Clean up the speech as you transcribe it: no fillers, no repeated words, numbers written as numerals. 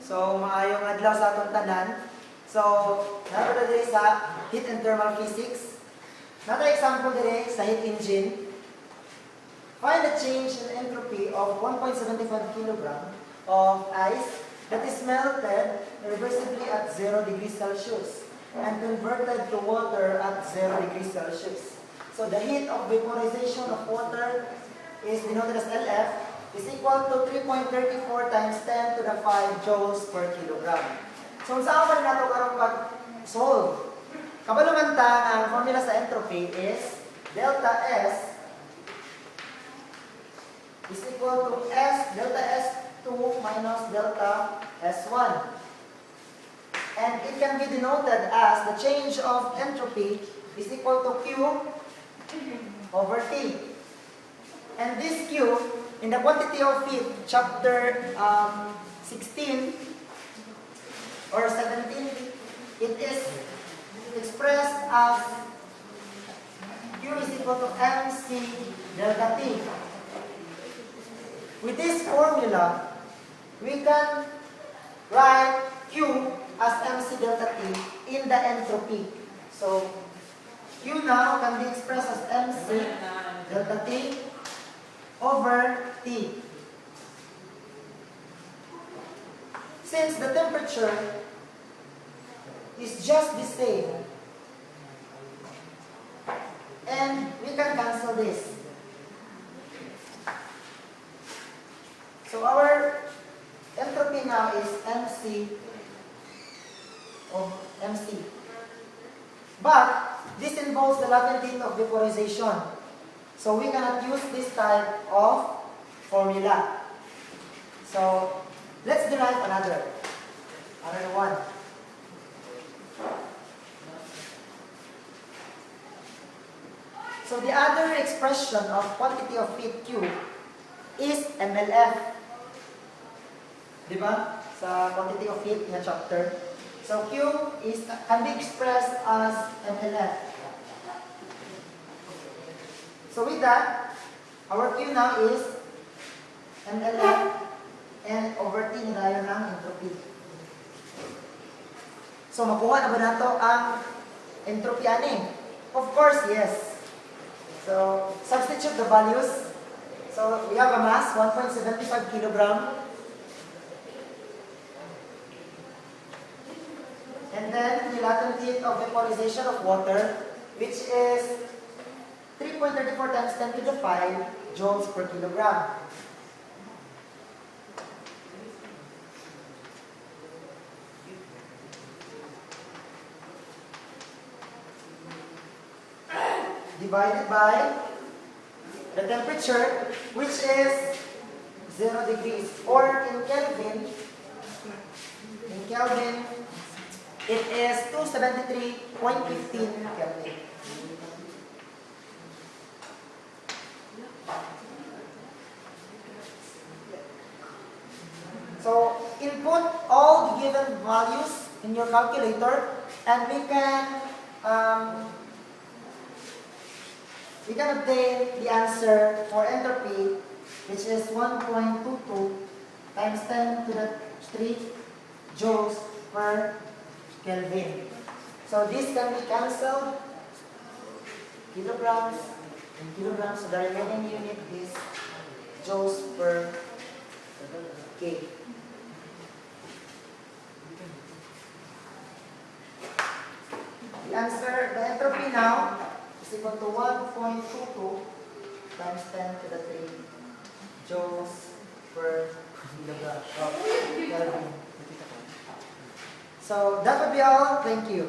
So, maayong adlaw sa atong tanan. So, nato diri sa heat and thermal physics. Nato example diri sa heat engine. Find the change in entropy of 1.75 kg of ice that is melted irreversibly at 0 degrees Celsius and converted to water at 0 degrees Celsius. So the heat of vaporization of water is denoted as LF is equal to 3.34 times 10 to the 5 joules per kilogram. So saan pa rin nato karong pag-solve? Kabalo man ta, ang formula sa entropy is delta S is equal to delta S2 minus delta S1. And it can be denoted as the change of entropy is equal to Q over T. And this Q, in the quantity of heat, chapter 16 or 17, it is expressed as Q is equal to MC delta T. With this formula, we can write Q as MC delta T in the entropy. So, Q now can be expressed as MC delta T over T. Since the temperature is just the same, and we can cancel this. So our entropy now is MC of MC. But this involves the latent heat of vaporization. So we cannot use this type of formula. So let's derive another one. So the other expression of quantity of heat Q is MLF. Diba? Sa quantity of heat na chapter. So Q can be expressed as MLF. So with that, our Q now is MLF and over T na tayo ng entropy. So makuha na ba nato ang entropy ani? Of course, yes. So substitute the values. So we have a mass 1.75 kilogram. And then the latent heat of vaporization of water, which is 3.34 times 10 to the 5 joules per kilogram. Divided by the temperature, which is 0 degrees, or in Kelvin, it is 273.15 Kelvin. So, input all the given values in your calculator, and we can obtain the answer for entropy, which is 1.22 times 10 to the 3 joules per Kelvin. So this can be cancelled, kilograms and kilograms. So the remaining unit is joules per K. The answer, the entropy now is equal to 1.22 times 10 to the 3 joules per kilogram of Kelvin. So that would be all. Thank you.